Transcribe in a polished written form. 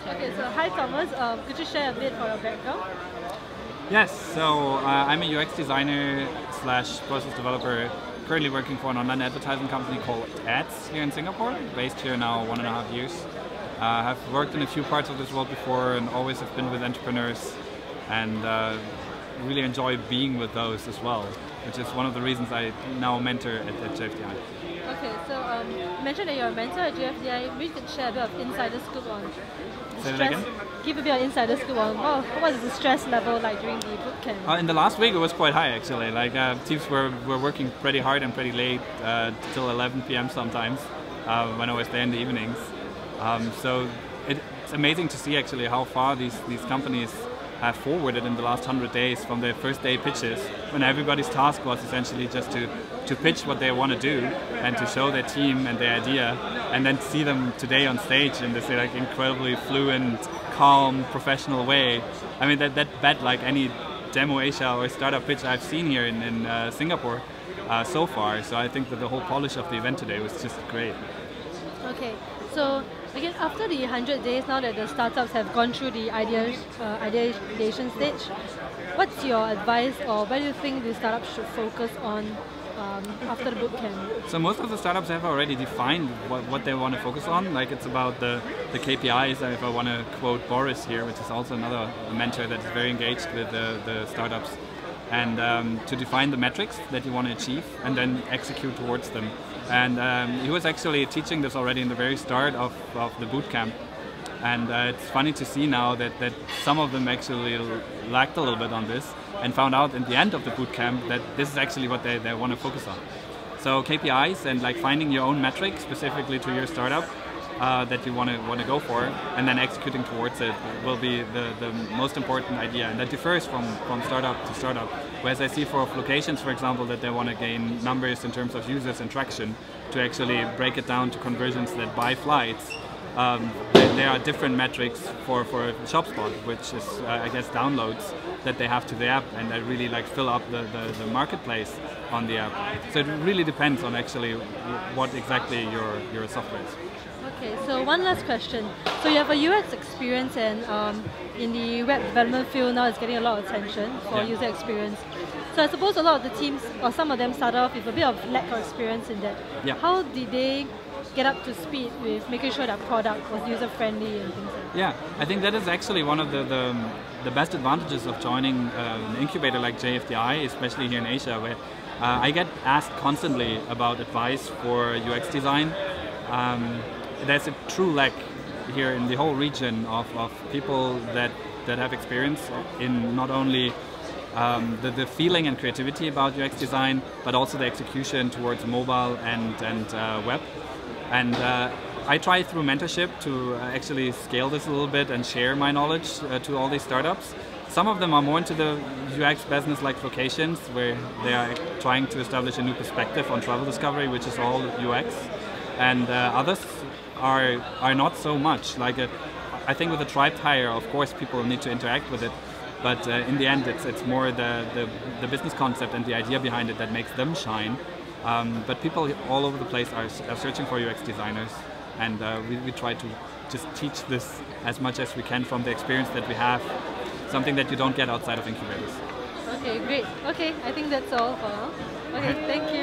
Okay, so hi Thomas, could you share a bit for your background? Yes, so I'm a UX designer slash process developer currently working for an online advertising company called Ads here in Singapore, based here now 1.5 years. I've worked in a few parts of this world before and always have been with entrepreneurs and really enjoy being with those as well, which is one of the reasons I now mentor at JFDI. Okay, so you mentioned that you're a mentor at JFDI. Maybe you can share a bit of insider scoop on Say that again? Give a bit of insider scoop on what is the stress level like during the bootcamp? In the last week it was quite high actually. Like teams were working pretty hard and pretty late till 11 p.m. sometimes when I was there in the evenings. So it's amazing to see actually how far these companies have forwarded in the last 100 days from their first day pitches, when everybody's task was essentially just to pitch what they want to do and to show their team and their idea, and then see them today on stage in this like incredibly fluent, calm, professional way. I mean that bet like any demo Asia or startup pitch I've seen here in Singapore so far. So I think that the whole polish of the event today was just great. Okay, so again, after the 100 days, now that the startups have gone through the ideation stage, what's your advice, or where do you think the startups should focus on after the bootcamp? So most of the startups have already defined what they want to focus on. Like it's about the KPIs. If I want to quote Gorissen here, which is also another mentor that is very engaged with the startups, and to define the metrics that you want to achieve and then execute towards them. And he was actually teaching this already in the very start of the bootcamp. And it's funny to see now that some of them actually lacked a little bit on this and found out in the end of the bootcamp that this is actually what they want to focus on. So KPIs and like finding your own metric specifically to your startup that you want to go for, and then executing towards it will be the most important idea, and that differs from startup to startup. Whereas I see for locations, for example, that they want to gain numbers in terms of users and traction to actually break it down to conversions that buy flights. There are different metrics for ShopSpot, which is I guess downloads that they have to the app, and that really like fill up the marketplace on the app. So it really depends on actually what exactly your software is. Okay, so one last question. So you have a UX experience, and in the web development field now it's getting a lot of attention for user experience. So I suppose a lot of the teams, or some of them, start off with a bit of lack of experience in that. Yeah. How did they get up to speed with making sure that product was user-friendly and things like that? Yeah, I think that is actually one of the best advantages of joining an incubator like JFDI, especially here in Asia, where I get asked constantly about advice for UX design. There's a true lack here in the whole region of people that have experience in not only the feeling and creativity about UX design, but also the execution towards mobile and web. And I try through mentorship to actually scale this a little bit and share my knowledge to all these startups. Some of them are more into the UX business like locations, where they are trying to establish a new perspective on travel discovery, which is all UX. And others are not so much. Like I think with the tribe hire, of course, people need to interact with it. But in the end, it's more the business concept and the idea behind it that makes them shine. But people all over the place are searching for UX designers, and we try to just teach this as much as we can from the experience that we have, something that you don't get outside of incubators. Okay, great. Okay, I think that's all for now. Okay, thank you.